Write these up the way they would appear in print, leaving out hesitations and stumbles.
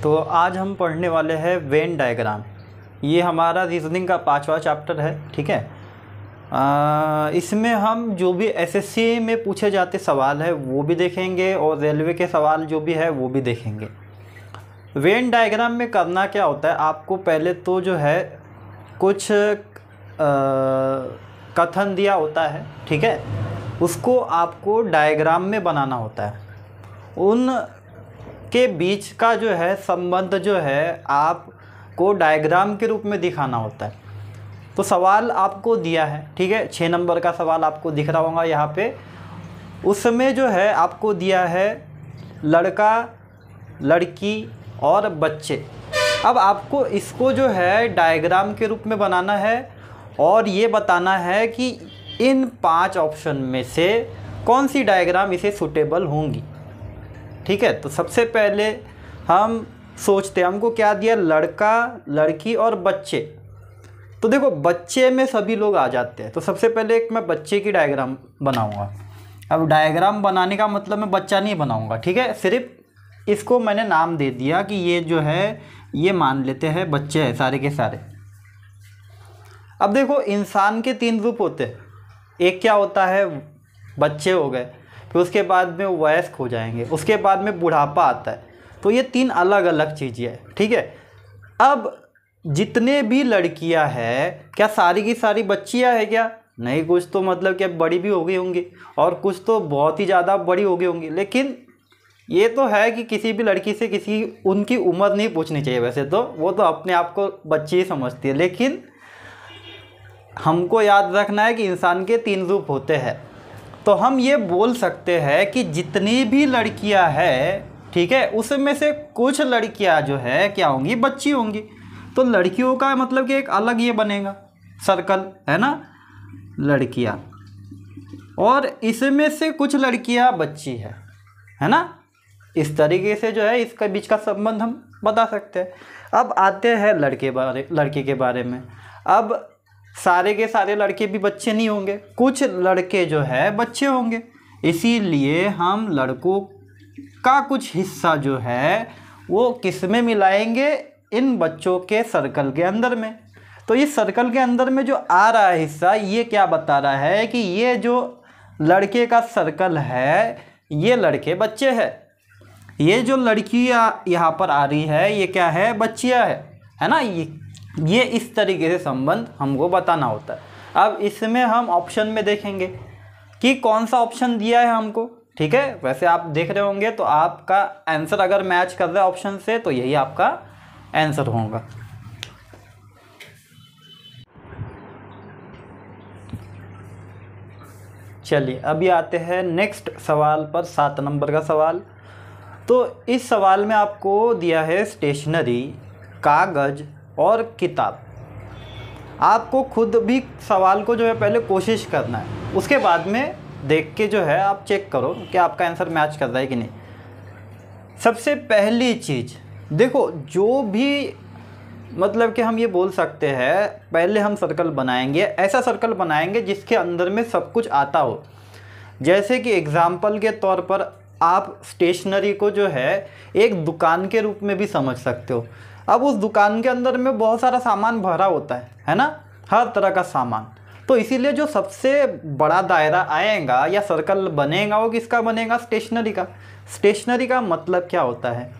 तो आज हम पढ़ने वाले हैं वेन डायग्राम। ये हमारा रीजनिंग का 5वां चैप्टर है, ठीक है। इसमें हम जो भी एसएससी में पूछे जाते सवाल है वो भी देखेंगे और रेलवे के सवाल जो भी है वो भी देखेंगे। वेन डायग्राम में करना क्या होता है, आपको पहले तो जो है कुछ कथन दिया होता है, ठीक है, उसको आपको डायग्राम में बनाना होता है। उन के बीच का जो है संबंध जो है आपको डायग्राम के रूप में दिखाना होता है। तो सवाल आपको दिया है, ठीक है, 6 नंबर का सवाल आपको दिख रहा होगा यहाँ पे। उसमें जो है आपको दिया है लड़का, लड़की और बच्चे। अब आपको इसको जो है डायग्राम के रूप में बनाना है और ये बताना है कि इन 5 ऑप्शन में से कौन सी डायग्राम इसे सूटेबल होंगी, ठीक है। तो सबसे पहले हम सोचते हैं हमको क्या दिया, लड़का, लड़की और बच्चे। तो देखो बच्चे में सभी लोग आ जाते हैं, तो सबसे पहले एक मैं बच्चे की डायग्राम बनाऊंगा। अब डायग्राम बनाने का मतलब मैं बच्चा नहीं बनाऊंगा, ठीक है, सिर्फ इसको मैंने नाम दे दिया कि ये जो है ये मान लेते हैं बच्चे हैं सारे के सारे। अब देखो इंसान के 3 रूप होते हैं। एक क्या होता है, बच्चे हो गए, फिर उसके बाद में वयस्क हो जाएंगे, उसके बाद में बुढ़ापा आता है। तो ये 3 अलग अलग चीज़ें हैं, ठीक है। अब जितने भी लड़कियां हैं क्या सारी की सारी बच्चियां हैं क्या? नहीं, कुछ तो मतलब क्या बड़ी भी हो गई होंगी और कुछ तो बहुत ही ज़्यादा बड़ी हो गई होंगी। लेकिन ये तो है कि किसी भी लड़की से किसी उनकी उम्र नहीं पूछनी चाहिए, वैसे तो वो तो अपने आप को बच्ची ही समझती है। लेकिन हमको याद रखना है कि इंसान के 3 रूप होते हैं। तो हम ये बोल सकते हैं कि जितनी भी लड़कियां हैं, ठीक है, उसमें से कुछ लड़कियां जो है क्या होंगी, बच्ची होंगी। तो लड़कियों का मतलब कि एक अलग ये बनेगा सर्कल, है ना, लड़कियां, और इसमें से कुछ लड़कियां बच्ची है ना। इस तरीके से जो है इसका बीच का संबंध हम बता सकते हैं। अब आते हैं लड़के के बारे में। अब सारे के सारे लड़के भी बच्चे नहीं होंगे, कुछ लड़के जो है बच्चे होंगे। इसीलिए हम लड़कों का कुछ हिस्सा जो है वो किस में मिलाएंगे, इन बच्चों के सर्कल के अंदर में। तो इस सर्कल के अंदर में जो आ रहा है हिस्सा, ये क्या बता रहा है कि ये जो लड़के का सर्कल है ये लड़के बच्चे हैं। ये जो लड़कियां यहाँ पर आ रही है ये क्या है, बच्चियाँ है ना। ये इस तरीके से संबंध हमको बताना होता है। अब इसमें हम ऑप्शन में देखेंगे कि कौन सा ऑप्शन दिया है हमको, ठीक है। वैसे आप देख रहे होंगे तो आपका आंसर अगर मैच कर रहा है ऑप्शन से तो यही आपका आंसर होगा। चलिए अभी आते हैं नेक्स्ट सवाल पर, 7 नंबर का सवाल। तो इस सवाल में आपको दिया है स्टेशनरी, कागज़ और किताब। आपको खुद भी सवाल को जो है पहले कोशिश करना है, उसके बाद में देख के जो है आप चेक करो कि आपका आंसर मैच कर रहा है कि नहीं। सबसे पहली चीज़ देखो, जो भी मतलब कि हम ये बोल सकते हैं, पहले हम सर्कल बनाएंगे, ऐसा सर्कल बनाएंगे जिसके अंदर में सब कुछ आता हो। जैसे कि एग्जाम्पल के तौर पर आप स्टेशनरी को जो है एक दुकान के रूप में भी समझ सकते हो। अब उस दुकान के अंदर में बहुत सारा सामान भरा होता है ना, हर तरह का सामान। तो इसीलिए जो सबसे बड़ा दायरा आएगा या सर्कल बनेगा वो किसका बनेगा, स्टेशनरी का। स्टेशनरी का मतलब क्या होता है,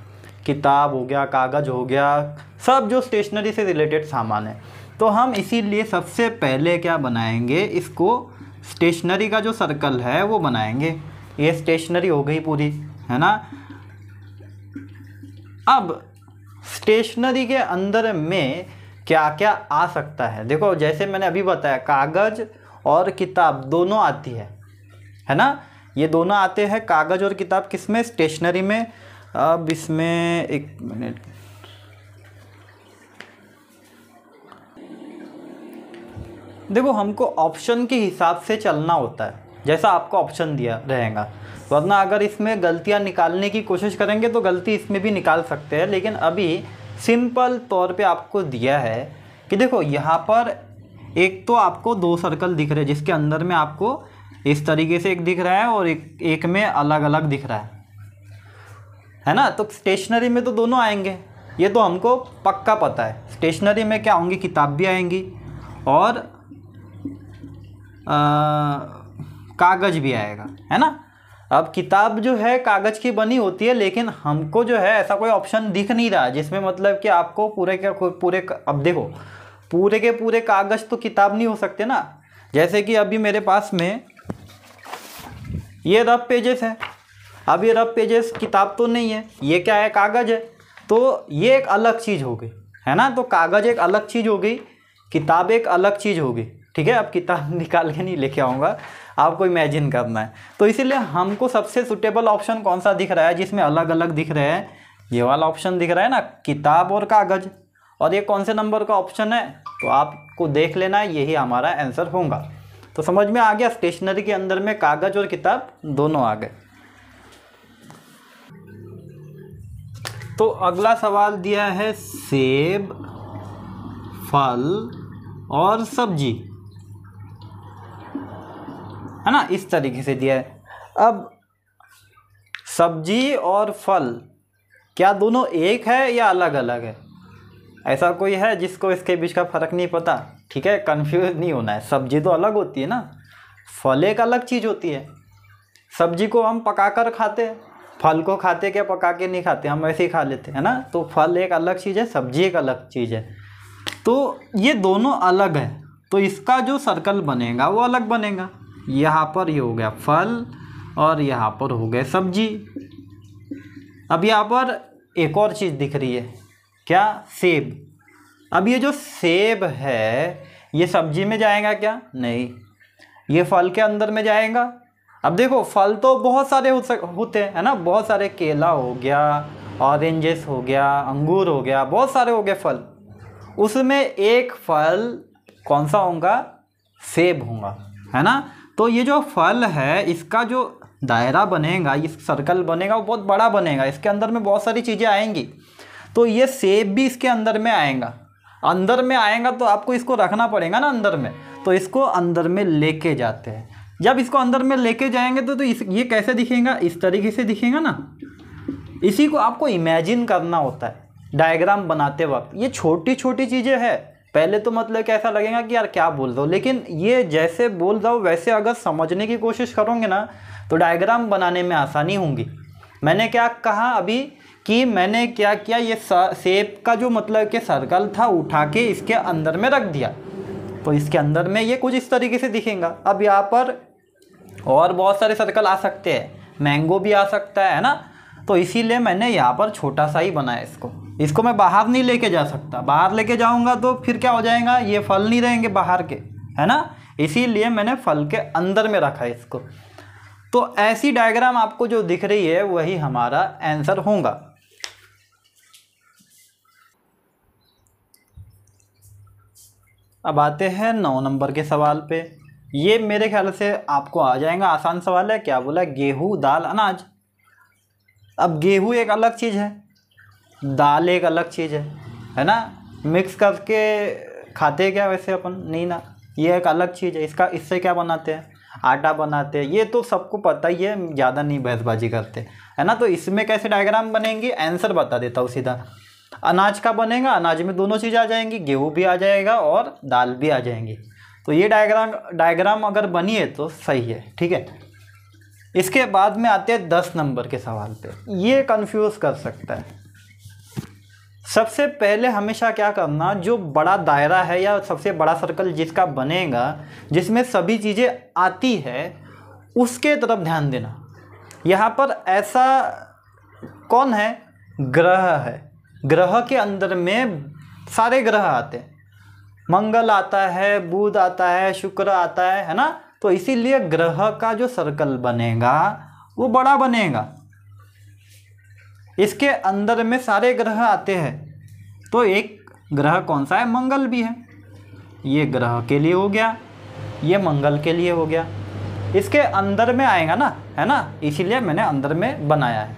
किताब हो गया, कागज़ हो गया, सब जो स्टेशनरी से रिलेटेड सामान है। तो हम इसीलिए सबसे पहले क्या बनाएंगे, इसको स्टेशनरी का जो सर्कल है वो बनाएंगे। ये स्टेशनरी हो गई पूरी, है ना। अब स्टेशनरी के अंदर में क्या क्या आ सकता है, देखो जैसे मैंने अभी बताया कागज़ और किताब दोनों आती है ना। ये दोनों आते हैं, कागज़ और किताब किसमें, स्टेशनरी में। अब इसमें एक मिनट, देखो हमको ऑप्शन के हिसाब से चलना होता है, जैसा आपको ऑप्शन दिया रहेगा। वरना अगर इसमें गलतियां निकालने की कोशिश करेंगे तो गलती इसमें भी निकाल सकते हैं। लेकिन अभी सिंपल तौर पे आपको दिया है कि देखो यहाँ पर एक तो आपको 2 सर्कल दिख रहे हैं जिसके अंदर में आपको इस तरीके से एक दिख रहा है और एक में अलग अलग दिख रहा है ना। तो स्टेशनरी में तो दोनों आएंगे, ये तो हमको पक्का पता है। स्टेशनरी में क्या होंगी, किताब भी आएंगी और कागज़ भी आएगा, है ना। अब किताब जो है कागज़ की बनी होती है, लेकिन हमको जो है ऐसा कोई ऑप्शन दिख नहीं रहा जिसमें मतलब कि आपको अब देखो पूरे के पूरे कागज़ तो किताब नहीं हो सकते ना। जैसे कि अभी मेरे पास में ये रफ पेजेस है, अब ये रफ पेजेस किताब तो नहीं है, ये क्या है, कागज़ है। तो ये एक अलग चीज़ हो गई, है ना। तो कागज़ एक अलग चीज़ हो गई, किताब एक अलग चीज़ होगी, ठीक है। अब किताब निकाल के नहीं लेके आऊँगा, आपको इमेजिन करना है। तो इसीलिए हमको सबसे सुटेबल ऑप्शन कौन सा दिख रहा है जिसमें अलग अलग दिख रहे हैं, ये वाला ऑप्शन दिख रहा है ना, किताब और कागज़। और ये कौन से नंबर का ऑप्शन है, तो आपको देख लेना है, यही हमारा आंसर होगा। तो समझ में आ गया, स्टेशनरी के अंदर में कागज़ और किताब दोनों आ गए। तो अगला सवाल दिया है सेब, फल और सब्जी, है ना, इस तरीके से दिया है। अब सब्जी और फल क्या दोनों एक है या अलग अलग है? ऐसा कोई है जिसको इसके बीच का फ़र्क नहीं पता? ठीक है, कंफ्यूज नहीं होना है। सब्जी तो अलग होती है ना, फल एक अलग चीज़ होती है। सब्जी को हम पका कर खाते हैं, फल को खाते क्या पका के नहीं खाते, हम ऐसे ही खा लेते हैं ना। तो फल एक अलग चीज़ है, सब्जी एक अलग चीज़ है। तो ये दोनों अलग है, तो इसका जो सर्कल बनेगा वो अलग बनेगा। यहाँ पर ये हो गया फल और यहाँ पर हो गए सब्जी। अब यहाँ पर एक और चीज़ दिख रही है, क्या, सेब। अब ये जो सेब है ये सब्जी में जाएगा क्या? नहीं, ये फल के अंदर में जाएगा। अब देखो फल तो बहुत सारे होते हैं, है ना, बहुत सारे, केला हो गया, ऑरेंजेस हो गया, अंगूर हो गया, बहुत सारे हो गए फल। उसमें एक फल कौन सा होगा? सेब होगा, है ना। तो ये जो फल है इसका जो दायरा बनेगा, इस सर्कल बनेगा, वो बहुत बड़ा बनेगा, इसके अंदर में बहुत सारी चीज़ें आएंगी। तो ये सेब भी इसके अंदर में आएगा। अंदर में आएगा तो आपको इसको रखना पड़ेगा ना अंदर में, तो इसको अंदर में लेके जाते हैं। जब इसको अंदर में लेके जाएंगे तो ये कैसे दिखेगा? इस तरीके से दिखेगा ना। इसी को आपको इमेजिन करना होता है डायग्राम बनाते वक्त। ये छोटी छोटी चीज़ें हैं, पहले तो मतलब कैसा लगेगा कि यार क्या बोल रहा हूँ, लेकिन ये जैसे बोल रहा हूँ वैसे अगर समझने की कोशिश करोगे ना तो डायग्राम बनाने में आसानी होगी। मैंने क्या कहा अभी कि मैंने क्या किया, ये सेब का जो मतलब कि सर्कल था उठा के इसके अंदर में रख दिया, तो इसके अंदर में ये कुछ इस तरीके से दिखेगा। अब यहाँ पर और बहुत सारे सर्कल आ सकते हैं, मैंगो भी आ सकता है ना। तो इसीलिए मैंने यहाँ पर छोटा सा ही बनाया इसको मैं बाहर नहीं लेके जा सकता, बाहर लेके जाऊँगा तो फिर क्या हो जाएगा, ये फल नहीं रहेंगे बाहर के, है ना। इसीलिए मैंने फल के अंदर में रखा है इसको। तो ऐसी डायग्राम आपको जो दिख रही है वही हमारा आंसर होगा। अब आते हैं 9 नंबर के सवाल पे। ये मेरे ख्याल से आपको आ जाएगा, आसान सवाल है। क्या बोला? गेहूँ, दाल, अनाज। अब गेहूँ एक अलग चीज़ है, दाल एक अलग चीज़ है ना। मिक्स करके खाते क्या वैसे अपन? नहीं ना, ये एक अलग चीज़ है। इससे क्या बनाते हैं? आटा बनाते हैं। ये तो सबको पता ही है, ज़्यादा नहीं बहसबाजी करते, है ना। तो इसमें कैसे डायग्राम बनेंगी, आंसर बता देता हूँ सीधा। अनाज का बनेगा, अनाज में दोनों चीज़ आ जाएंगी, गेहूँ भी आ जाएगा और दाल भी आ जाएंगी। तो ये डायग्राम अगर बनी है तो सही है, ठीक है। इसके बाद में आते हैं 10 नंबर के सवाल पे। ये कंफ्यूज कर सकता है। सबसे पहले हमेशा क्या करना, जो बड़ा दायरा है या सबसे बड़ा सर्कल जिसका बनेगा, जिसमें सभी चीज़ें आती है, उसके तरफ ध्यान देना। यहाँ पर ऐसा कौन है? ग्रह है। ग्रह के अंदर में सारे ग्रह आते हैं, मंगल आता है, बुध आता है, शुक्र आता है ना। तो इसीलिए ग्रह का जो सर्कल बनेगा वो बड़ा बनेगा। इसके अंदर में सारे ग्रह आते हैं। तो एक ग्रह कौन सा है? मंगल भी है। ये ग्रह के लिए हो गया, ये मंगल के लिए हो गया। इसके अंदर में आएगा ना, है ना, इसीलिए मैंने अंदर में बनाया है,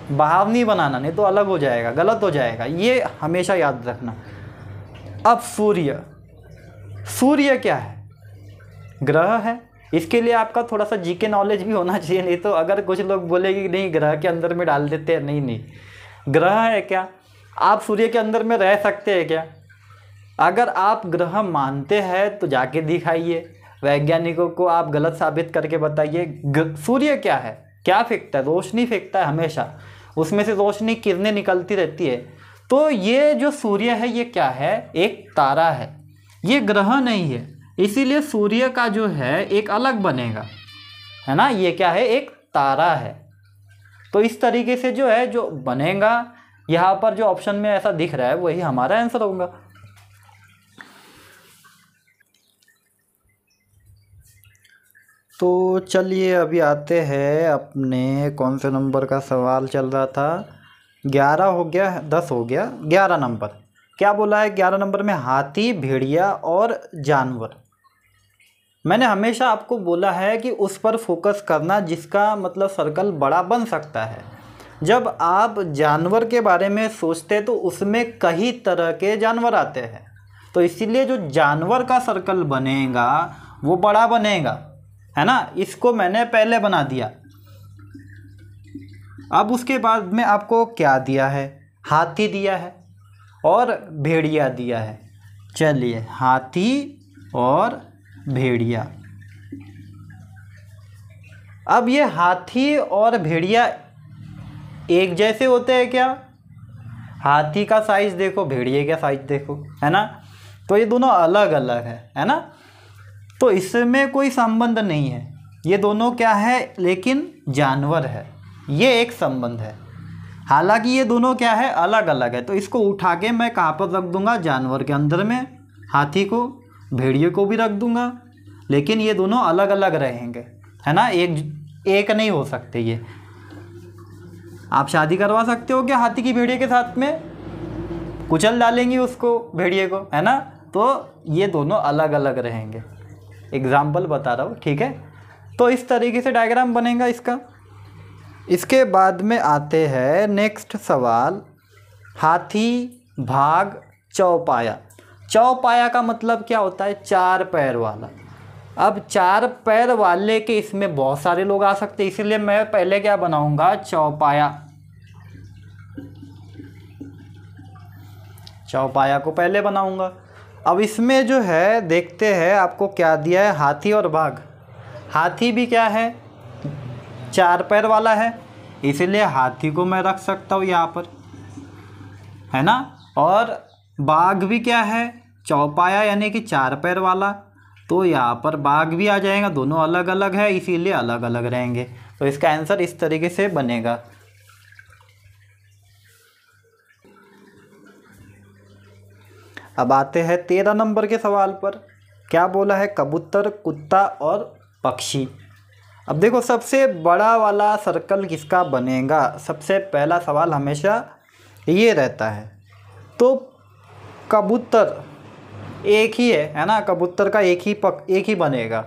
बाहर नहीं बनाना, नहीं तो अलग हो जाएगा, गलत हो जाएगा। ये हमेशा याद रखना। अब सूर्य क्या है? ग्रह है। इसके लिए आपका थोड़ा सा जीके नॉलेज भी होना चाहिए, नहीं तो अगर कुछ लोग बोलेंगे कि नहीं ग्रह के अंदर में डाल देते हैं, नहीं, ग्रह है क्या? आप सूर्य के अंदर में रह सकते हैं क्या? अगर आप ग्रह मानते हैं तो जाके दिखाइए, वैज्ञानिकों को आप गलत साबित करके बताइए। सूर्य क्या है, क्या फेंकता है? रोशनी फेंकता है हमेशा, उसमें से रोशनी किरणें निकलती रहती है। तो ये जो सूर्य है ये क्या है? एक तारा है, ये ग्रह नहीं है। इसीलिए सूर्य का जो है एक अलग बनेगा, है ना। ये क्या है? एक तारा है। तो इस तरीके से जो है जो बनेगा, यहाँ पर जो ऑप्शन में ऐसा दिख रहा है वही हमारा आंसर होगा। तो चलिए अभी आते हैं अपने, कौन से नंबर का सवाल चल रहा था? 11 हो गया, 10 हो गया, 11 नंबर। क्या बोला है 11 नंबर में? हाथी, भेड़िया और जानवर। मैंने हमेशा आपको बोला है कि उस पर फोकस करना जिसका मतलब सर्कल बड़ा बन सकता है। जब आप जानवर के बारे में सोचते तो उसमें कई तरह के जानवर आते हैं, तो इसीलिए जो जानवर का सर्कल बनेगा वो बड़ा बनेगा, है ना। इसको मैंने पहले बना दिया। अब उसके बाद में आपको क्या दिया है? हाथी दिया है और भेड़िया दिया है। चलिए, हाथी और भेड़िया। अब ये हाथी और भेड़िया एक जैसे होते हैं क्या? हाथी का साइज देखो, भेड़िए का साइज देखो, है ना। तो ये दोनों अलग अलग है ना। तो इसमें कोई संबंध नहीं है, ये दोनों क्या है? लेकिन जानवर है, ये एक संबंध है। हालांकि ये दोनों क्या है? अलग अलग है। तो इसको उठा के मैं कहाँ पर रख दूंगा? जानवर के अंदर में। हाथी को, भेड़िए को भी रख दूंगा, लेकिन ये दोनों अलग अलग रहेंगे, है ना। एक नहीं हो सकते ये। आप शादी करवा सकते हो क्या हाथी की भेड़िए के साथ में? कुचल डालेंगी उसको, भेड़िए को, है ना। तो ये दोनों अलग अलग रहेंगे। एग्जाम्पल बता रहा हूँ, ठीक है। तो इस तरीके से डायग्राम बनेगा इसका। इसके बाद में आते हैं नेक्स्ट सवाल, हाथी, भाग, चौपाया। चौपाया का मतलब क्या होता है? 4 पैर वाला। अब 4 पैर वाले के इसमें बहुत सारे लोग आ सकते हैं, इसलिए मैं पहले क्या बनाऊंगा? चौपाया। चौपाया को पहले बनाऊंगा। अब इसमें जो है देखते हैं आपको क्या दिया है? हाथी और बाघ। हाथी भी क्या है? 4 पैर वाला है, इसीलिए हाथी को मैं रख सकता हूँ यहाँ पर, है ना। और बाघ भी क्या है? चौपाया यानी कि 4 पैर वाला, तो यहाँ पर बाघ भी आ जाएगा। दोनों अलग अलग है, इसीलिए अलग अलग रहेंगे। तो इसका आंसर इस तरीके से बनेगा। अब आते हैं 13 नंबर के सवाल पर। क्या बोला है? कबूतर, कुत्ता और पक्षी। अब देखो, सबसे बड़ा वाला सर्कल किसका बनेगा? सबसे पहला सवाल हमेशा ये रहता है। तो कबूतर एक ही है ना। कबूतर का एक ही बनेगा।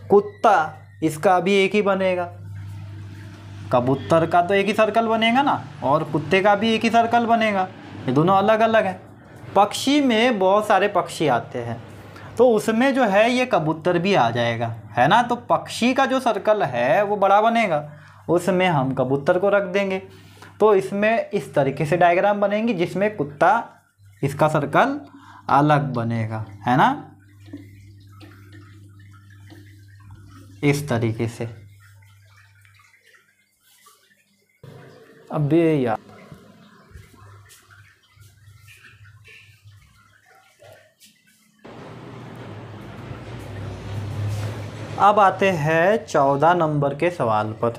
कुत्ता, इसका भी एक ही बनेगा। कबूतर का तो एक ही सर्कल बनेगा ना, और कुत्ते का भी एक ही सर्कल बनेगा। ये दोनों अलग अलग हैं। पक्षी में बहुत सारे पक्षी आते हैं, तो उसमें जो है ये कबूतर भी आ जाएगा, है ना। तो पक्षी का जो सर्कल है वो बड़ा बनेगा, उसमें हम कबूतर को रख देंगे। तो इसमें इस तरीके से डायग्राम बनेंगी जिसमें कुत्ता, इसका सर्कल अलग बनेगा, है ना, इस तरीके से। अब यार अब आते हैं 14 नंबर के सवाल पर।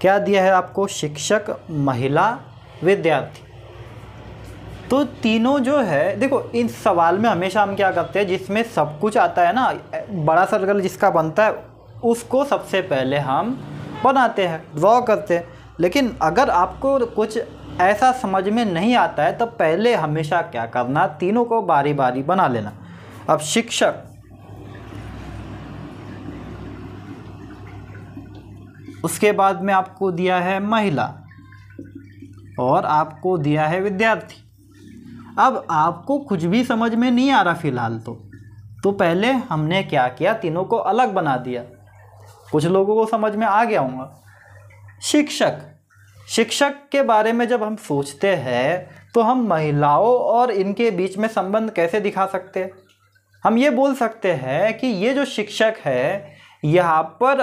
क्या दिया है आपको? शिक्षक, महिला, विद्यार्थी। तो तीनों जो है, देखो इस सवाल में हमेशा हम क्या करते हैं, जिसमें सब कुछ आता है ना, बड़ा सर्कल जिसका बनता है उसको सबसे पहले हम बनाते हैं, ड्रॉ करते हैं। लेकिन अगर आपको कुछ ऐसा समझ में नहीं आता है तो पहले हमेशा क्या करना, तीनों को बारी बारी बना लेना। अब शिक्षक, उसके बाद में आपको दिया है महिला, और आपको दिया है विद्यार्थी। अब आपको कुछ भी समझ में नहीं आ रहा फ़िलहाल तो पहले हमने क्या किया, तीनों को अलग बना दिया। कुछ लोगों को समझ में आ गया होगा। शिक्षक के बारे में जब हम सोचते हैं तो हम महिलाओं और इनके बीच में संबंध कैसे दिखा सकते हैं? हम ये बोल सकते हैं कि ये जो शिक्षक है, यहाँ पर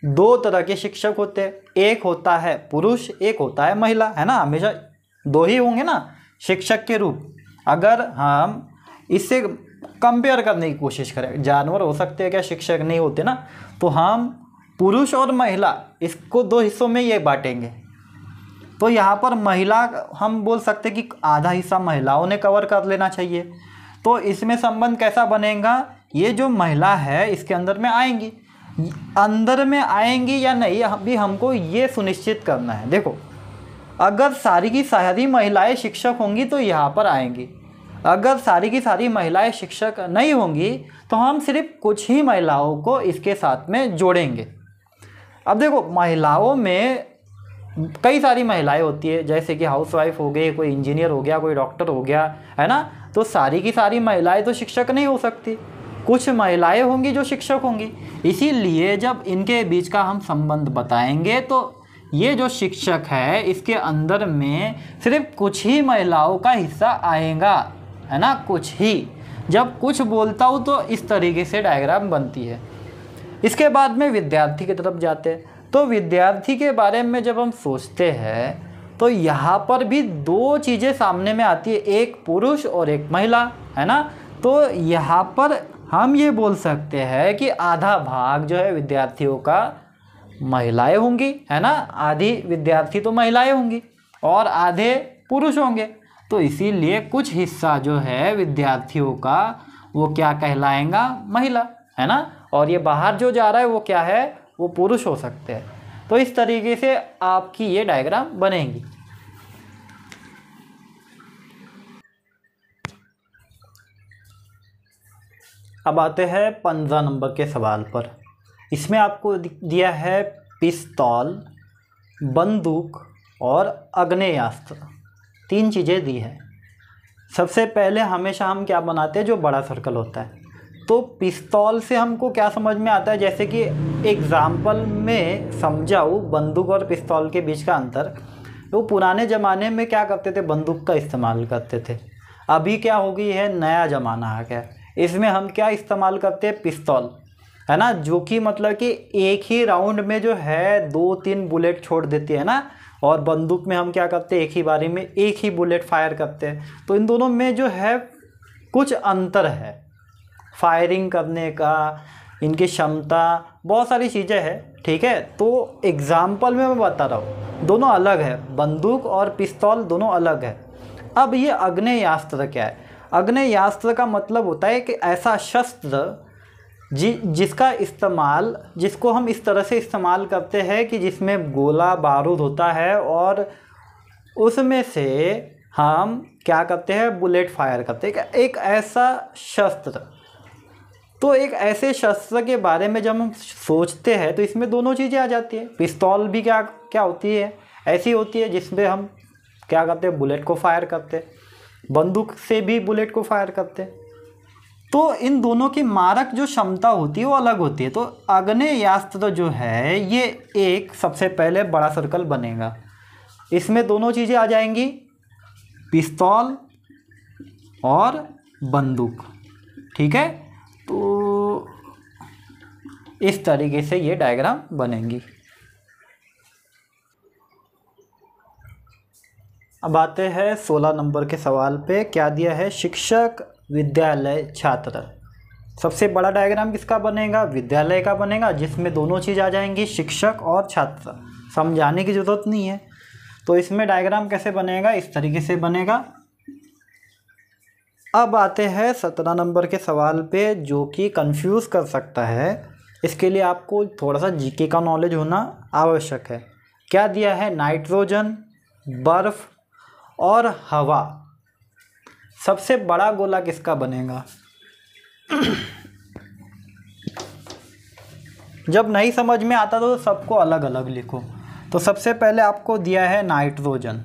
दो तरह के शिक्षक होते हैं, एक होता है पुरुष, एक होता है महिला, है ना। हमेशा दो ही होंगे ना शिक्षक के रूप। अगर हम इससे कंपेयर करने की कोशिश करें, जानवर हो सकते हैं क्या, शिक्षक नहीं होते ना, तो हम पुरुष और महिला इसको दो हिस्सों में ये बांटेंगे। तो यहाँ पर महिला हम बोल सकते हैं कि आधा हिस्सा महिलाओं ने कवर कर लेना चाहिए। तो इसमें संबंध कैसा बनेगा, ये जो महिला है इसके अंदर में आएंगी, अंदर में आएंगी या नहीं अभी हमको ये सुनिश्चित करना है। देखो, अगर सारी की सारी महिलाएं शिक्षक होंगी तो यहाँ पर आएंगी, अगर सारी की सारी महिलाएं शिक्षक नहीं होंगी तो हम सिर्फ कुछ ही महिलाओं को इसके साथ में जोड़ेंगे। अब देखो, महिलाओं में कई सारी महिलाएं होती है, जैसे कि हाउसवाइफ हो गई, कोई इंजीनियर हो गया, कोई डॉक्टर हो गया, है ना। तो सारी की सारी महिलाएं तो शिक्षक नहीं हो सकती, कुछ महिलाएं होंगी जो शिक्षक होंगी। इसीलिए जब इनके बीच का हम संबंध बताएंगे तो ये जो शिक्षक है इसके अंदर में सिर्फ कुछ ही महिलाओं का हिस्सा आएगा, है ना, कुछ ही। जब कुछ बोलता हूँ तो इस तरीके से डायग्राम बनती है। इसके बाद में विद्यार्थी की तरफ जाते हैं। तो विद्यार्थी के बारे में जब हम सोचते हैं तो यहाँ पर भी दो चीज़ें सामने में आती है, एक पुरुष और एक महिला, है ना। तो यहाँ पर हम ये बोल सकते हैं कि आधा भाग जो है विद्यार्थियों का महिलाएं होंगी, है ना, आधी विद्यार्थी तो महिलाएं होंगी और आधे पुरुष होंगे। तो इसीलिए कुछ हिस्सा जो है विद्यार्थियों का वो क्या कहलाएगा, महिला, है ना। और ये बाहर जो जा रहा है वो क्या है, वो पुरुष हो सकते हैं। तो इस तरीके से आपकी ये डायग्राम बनेगी। अब आते हैं 15 नंबर के सवाल पर। इसमें आपको दिया है पिस्तौल, बंदूक और आग्नेयास्त्र, तीन चीज़ें दी है। सबसे पहले हमेशा हम क्या बनाते हैं, जो बड़ा सर्कल होता है। तो पिस्तौल से हमको क्या समझ में आता है, जैसे कि एग्जाम्पल में समझाऊँ बंदूक और पिस्तौल के बीच का अंतर। तो पुराने ज़माने में क्या करते थे, बंदूक का इस्तेमाल करते थे। अभी क्या हो गई है, नया ज़माना आ गया, इसमें हम क्या इस्तेमाल करते हैं, पिस्तौल, है ना, जो कि मतलब कि एक ही राउंड में जो है 2-3 बुलेट छोड़ देती है ना। और बंदूक में हम क्या करते हैं, एक ही बारी में एक ही बुलेट फायर करते हैं। तो इन दोनों में जो है कुछ अंतर है, फायरिंग करने का, इनकी क्षमता, बहुत सारी चीज़ें हैं, ठीक है। तो एग्जाम्पल में मैं बता रहा हूँ, दोनों अलग है, बंदूक और पिस्तौल दोनों अलग है। अब ये आग्नेयास्त्र क्या है, आग्नेयास्त्र का मतलब होता है कि ऐसा शस्त्र जिसका इस्तेमाल, जिसको हम इस तरह से इस्तेमाल करते हैं कि जिसमें गोला बारूद होता है और उसमें से हम क्या करते हैं, बुलेट फायर करते हैं, एक ऐसा शस्त्र। तो एक ऐसे शस्त्र के बारे में जब हम सोचते हैं तो इसमें दोनों चीज़ें आ जाती है। पिस्तौल भी क्या क्या होती है, ऐसी होती है जिसमें हम क्या करते हैं, बुलेट को फायर करते हैं, बंदूक से भी बुलेट को फायर करते हैं। तो इन दोनों की मारक जो क्षमता होती है वो अलग होती है। तो आग्नेयास्त्र जो है ये एक सबसे पहले बड़ा सर्कल बनेगा, इसमें दोनों चीज़ें आ जाएंगी, पिस्तौल और बंदूक, ठीक है। तो इस तरीके से ये डायग्राम बनेंगी। अब आते हैं 16 नंबर के सवाल पे। क्या दिया है, शिक्षक, विद्यालय, छात्र। सबसे बड़ा डायग्राम किसका बनेगा, विद्यालय का बनेगा, जिसमें दोनों चीज़ आ जाएंगी, शिक्षक और छात्र। समझाने की ज़रूरत नहीं है। तो इसमें डायग्राम कैसे बनेगा, इस तरीके से बनेगा। अब आते हैं 17 नंबर के सवाल पे, जो कि कंफ्यूज कर सकता है। इसके लिए आपको थोड़ा सा जीके का नॉलेज होना आवश्यक है। क्या दिया है, नाइट्रोजन, बर्फ़ और हवा। सबसे बड़ा गोला किसका बनेगा जब नहीं समझ में आता तो सबको अलग अलग लिखो। तो सबसे पहले आपको दिया है नाइट्रोजन,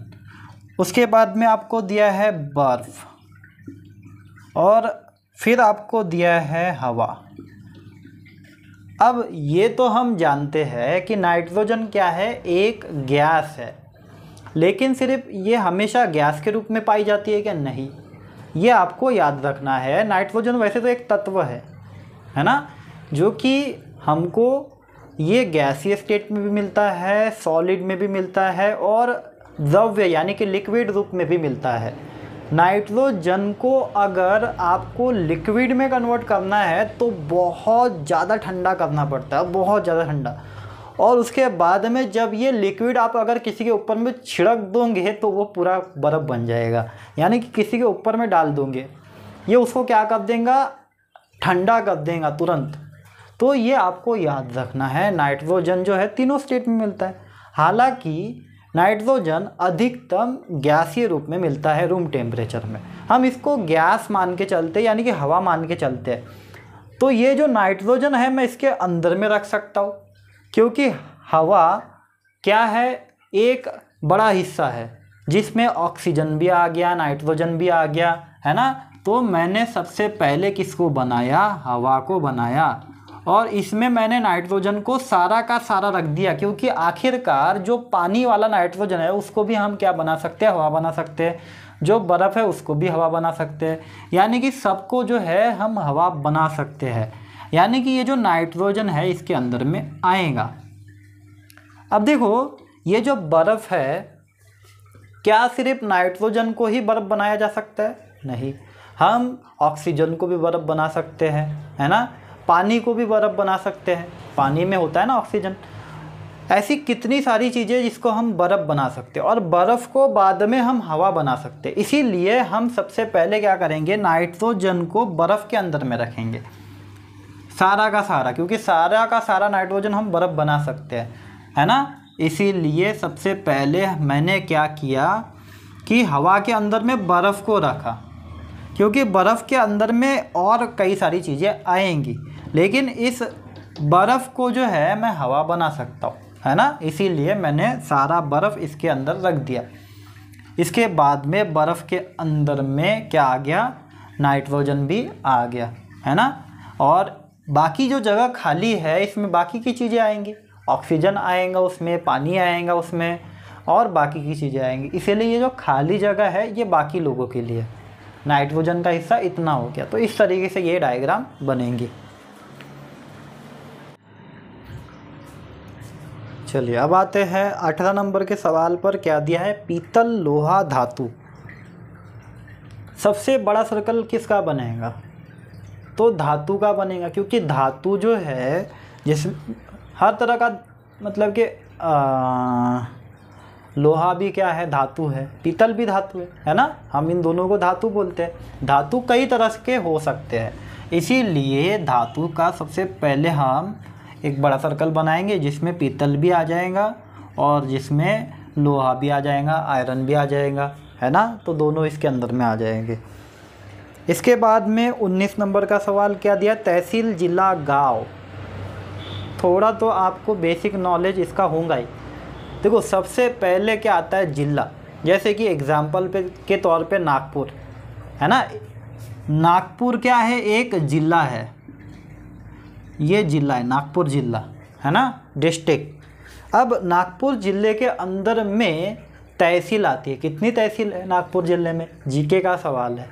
उसके बाद में आपको दिया है बर्फ़ और फिर आपको दिया है हवा। अब ये तो हम जानते हैं कि नाइट्रोजन क्या है, एक गैस है। लेकिन सिर्फ ये हमेशा गैस के रूप में पाई जाती है क्या? नहीं, ये आपको याद रखना है। नाइट्रोजन वैसे तो एक तत्व है ना, जो कि हमको ये गैसीय स्टेट में भी मिलता है, सॉलिड में भी मिलता है और द्रव्य यानी कि लिक्विड रूप में भी मिलता है। नाइट्रोजन को अगर आपको लिक्विड में कन्वर्ट करना है तो बहुत ज़्यादा ठंडा करना पड़ता है, बहुत ज़्यादा ठंडा। और उसके बाद में जब ये लिक्विड आप अगर किसी के ऊपर में छिड़क दोगे तो वो पूरा बर्फ़ बन जाएगा, यानी कि किसी के ऊपर में डाल दोगे, ये उसको क्या कर देगा? ठंडा कर देगा तुरंत। तो ये आपको याद रखना है। नाइट्रोजन जो है तीनों स्टेट में मिलता है। हालांकि नाइट्रोजन अधिकतम गैसीय रूप में मिलता है रूम टेम्परेचर में, हम इसको गैस मान के चलते यानी कि हवा मान के चलते हैं। तो ये जो नाइट्रोजन है मैं इसके अंदर में रख सकता हूँ, क्योंकि हवा क्या है? एक बड़ा हिस्सा है जिसमें ऑक्सीजन भी आ गया, नाइट्रोजन भी आ गया, है ना। तो मैंने सबसे पहले किसको बनाया? हवा को बनाया, और इसमें मैंने नाइट्रोजन को सारा का सारा रख दिया, क्योंकि आखिरकार जो पानी वाला नाइट्रोजन है उसको भी हम क्या बना सकते हैं? हवा बना सकते हैं। जो बर्फ़ है उसको भी हवा बना सकते हैं, यानी कि सबको जो है हम हवा बना सकते हैं। यानी कि ये जो नाइट्रोजन है इसके अंदर में आएगा। अब देखो, ये जो बर्फ़ है, क्या सिर्फ नाइट्रोजन को ही बर्फ़ बनाया जा सकता है? नहीं, हम ऑक्सीजन को भी बर्फ़ बना सकते हैं, है ना। पानी को भी बर्फ़ बना सकते हैं, पानी में होता है ना ऑक्सीजन। ऐसी कितनी सारी चीज़ें जिसको हम बर्फ़ बना सकते हैं, और बर्फ़ को बाद में हम हवा बना सकते हैं। इसीलिए हम सबसे पहले क्या करेंगे? नाइट्रोजन को बर्फ़ के अंदर में रखेंगे, सारा का सारा, क्योंकि सारा का सारा नाइट्रोजन हम बर्फ़ बना सकते हैं, है ना। इसीलिए सबसे पहले मैंने क्या किया कि हवा के अंदर में बर्फ़ को रखा, क्योंकि बर्फ़ के अंदर में और कई सारी चीज़ें आएंगी, लेकिन इस बर्फ़ को जो है मैं हवा बना सकता हूँ, है ना। इसीलिए मैंने सारा बर्फ़ इसके अंदर रख दिया। इसके बाद में बर्फ़ के अंदर में क्या आ गया? नाइट्रोजन भी आ गया, है ना। और बाकी जो जगह खाली है इसमें बाकी की चीज़ें आएंगी, ऑक्सीजन आएगा उसमें, पानी आएगा उसमें, और बाकी की चीज़ें आएंगी। इसीलिए ये जो खाली जगह है ये बाकी लोगों के लिए, नाइट्रोजन का हिस्सा इतना हो गया। तो इस तरीके से ये डायग्राम बनेंगी। चलिए अब आते हैं 18 नंबर के सवाल पर। क्या दिया है? पीतल, लोहा, धातु, सबसे बड़ा सर्कल किसका बनेगा? तो धातु का बनेगा, क्योंकि धातु जो है जिस हर तरह का, मतलब कि लोहा भी क्या है? धातु है, पीतल भी धातु है ना। हम इन दोनों को धातु बोलते हैं। धातु कई तरह के हो सकते हैं, इसीलिए धातु का सबसे पहले हम एक बड़ा सर्कल बनाएंगे जिसमें पीतल भी आ जाएगा और जिसमें लोहा भी आ जाएगा, आयरन भी आ जाएगा, है ना। तो दोनों इसके अंदर में आ जाएंगे। इसके बाद में 19 नंबर का सवाल क्या दिया? तहसील, जिला, गांव। थोड़ा तो आपको बेसिक नॉलेज इसका होगा ही। देखो, सबसे पहले क्या आता है? जिला। जैसे कि एग्जाम्पल के तौर पे नागपुर, है ना। नागपुर क्या है? एक ज़िला है, ये ज़िला है नागपुर ज़िला, है ना, डिस्ट्रिक्ट। अब नागपुर ज़िले के अंदर में तहसील आती है। कितनी तहसील है नागपुर ज़िले में? जीके का सवाल है।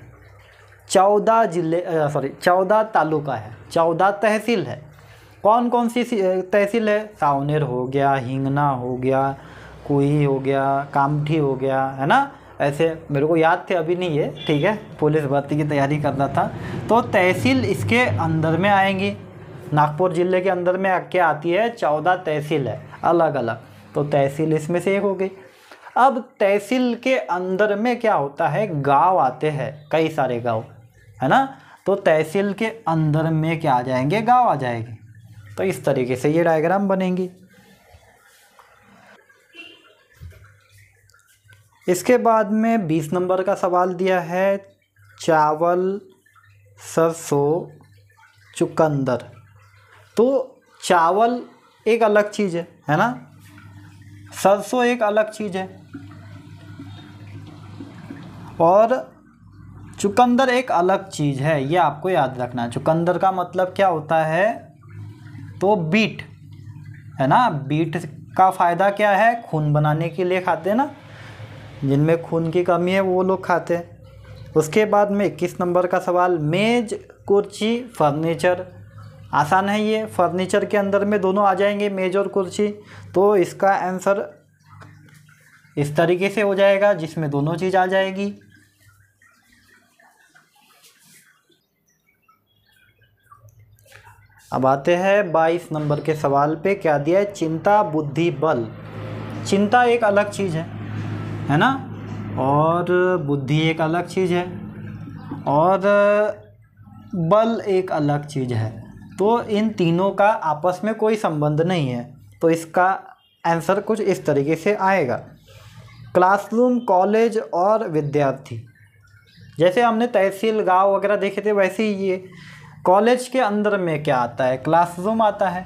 14 तालुका है, 14 तहसील है। कौन कौन सी तहसील है? सावनेर हो गया, हिंगना हो गया, कुई हो गया, कामठी हो गया, है ना। ऐसे मेरे को याद थे, अभी नहीं है, ठीक है, पुलिस भर्ती की तैयारी कर रहा था। तो तहसील इसके अंदर में आएंगी। नागपुर ज़िले के अंदर में क्या आती है? 14 तहसील है अलग अलग। तो तहसील इसमें से एक हो गई। अब तहसील के अंदर में क्या होता है? गांव आते हैं, कई सारे गांव, है ना। तो तहसील के अंदर में क्या आ जाएंगे? गांव आ जाएंगे। तो इस तरीके से ये डायग्राम बनेंगी। इसके बाद में 20 नंबर का सवाल दिया है, चावल, सरसों, चुकंदर। तो चावल एक अलग चीज़ है ना, सरसों एक अलग चीज़ है, और चुकंदर एक अलग चीज़ है। ये आपको याद रखना है। चुकंदर का मतलब क्या होता है? तो बीट, है ना। बीट का फ़ायदा क्या है? खून बनाने के लिए खाते हैं ना। जिनमें खून की कमी है वो लोग खाते हैं। उसके बाद में 21 नंबर का सवाल, मेज कुर्सी फर्नीचर। आसान है ये, फर्नीचर के अंदर में दोनों आ जाएंगे, मेज और कुर्सी। तो इसका आंसर इस तरीके से हो जाएगा जिसमें दोनों चीज़ आ जाएगी। अब आते हैं 22 नंबर के सवाल पे। क्या दिया है? चिंता बुद्धि बल। चिंता एक अलग चीज़ है ना, और बुद्धि एक अलग चीज़ है, और बल एक अलग चीज़ है। तो इन तीनों का आपस में कोई संबंध नहीं है। तो इसका आंसर कुछ इस तरीके से आएगा, क्लासरूम, कॉलेज और विद्यार्थी। जैसे हमने तहसील, गांव वगैरह देखे थे, वैसे ही ये कॉलेज के अंदर में क्या आता है? क्लासरूम आता है।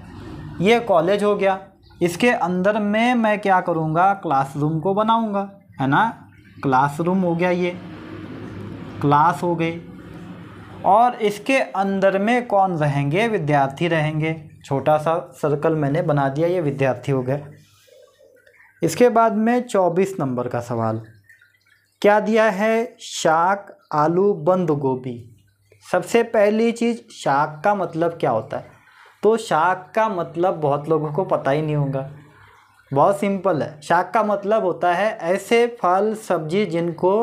ये कॉलेज हो गया, इसके अंदर में मैं क्या करूँगा? क्लासरूम को बनाऊँगा, है ना। क्लासरूम हो गया, ये क्लास हो गई, और इसके अंदर में कौन रहेंगे? विद्यार्थी रहेंगे। छोटा सा सर्कल मैंने बना दिया, ये विद्यार्थी हो गए। इसके बाद में 24 नंबर का सवाल क्या दिया है? शाक, आलू, बंद गोभी। सबसे पहली चीज़, शाक का मतलब क्या होता है? तो शाक का मतलब बहुत लोगों को पता ही नहीं होगा। बहुत सिंपल है। शाक का मतलब होता है ऐसे फल सब्जी जिनको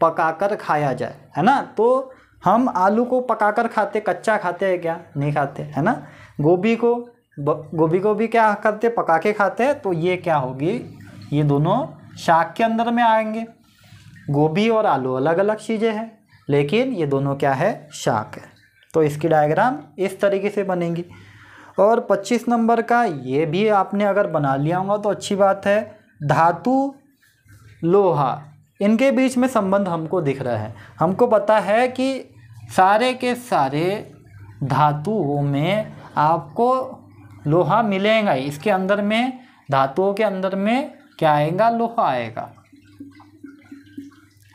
पकाकर खाया जाए, है ना। तो हम आलू को पकाकर खाते, कच्चा खाते हैं क्या? नहीं खाते, है ना। गोभी को भी क्या करते? पका के खाते हैं। तो ये क्या होगी? ये दोनों शाक के अंदर में आएंगे। गोभी और आलू अलग अलग चीज़ें हैं, लेकिन ये दोनों क्या है? शाक है। तो इसकी डायग्राम इस तरीके से बनेगी। और 25 नंबर का ये भी आपने अगर बना लिया होगा तो अच्छी बात है। धातु, लोहा, इनके बीच में संबंध हमको दिख रहा है। हमको पता है कि सारे के सारे धातुओं में आपको लोहा मिलेगा। इसके अंदर में, धातुओं के अंदर में क्या आएगा? लोहा आएगा,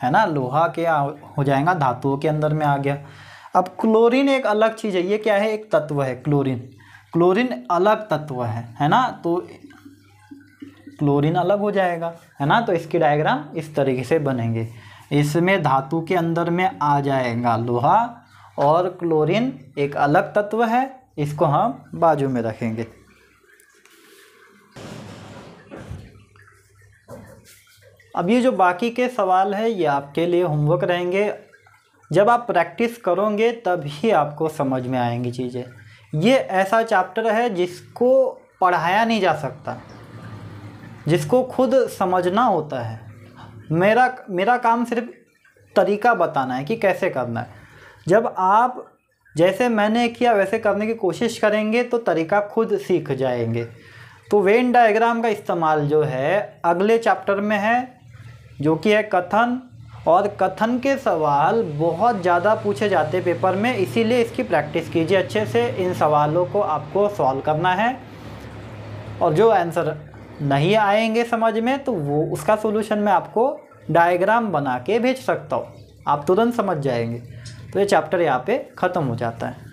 है ना। लोहा क्या हो जाएगा? धातुओं के अंदर में आ गया। अब क्लोरीन एक अलग चीज़ है। ये क्या है? एक तत्व है क्लोरीन अलग तत्व है ना। तो क्लोरीन अलग हो जाएगा, है ना। तो इसकी डायग्राम इस तरीके से बनेंगे। इसमें धातु के अंदर में आ जाएगा लोहा, और क्लोरीन एक अलग तत्व है, इसको हम बाजू में रखेंगे। अब ये जो बाकी के सवाल है ये आपके लिए होमवर्क रहेंगे। जब आप प्रैक्टिस करोगे तभी आपको समझ में आएंगी चीज़ें। ये ऐसा चैप्टर है जिसको पढ़ाया नहीं जा सकता, जिसको खुद समझना होता है। मेरा काम सिर्फ तरीका बताना है कि कैसे करना है। जब आप जैसे मैंने किया वैसे करने की कोशिश करेंगे तो तरीका खुद सीख जाएंगे। तो वेन डायग्राम का इस्तेमाल जो है अगले चैप्टर में है, जो कि है कथन। और कथन के सवाल बहुत ज़्यादा पूछे जाते हैं पेपर में, इसीलिए इसकी प्रैक्टिस कीजिए अच्छे से। इन सवालों को आपको सॉल्व करना है, और जो आंसर नहीं आएंगे समझ में तो वो उसका सॉल्यूशन मैं आपको डायग्राम बना के भेज सकता हूँ, आप तुरंत समझ जाएंगे। तो ये चैप्टर यहाँ पे ख़त्म हो जाता है।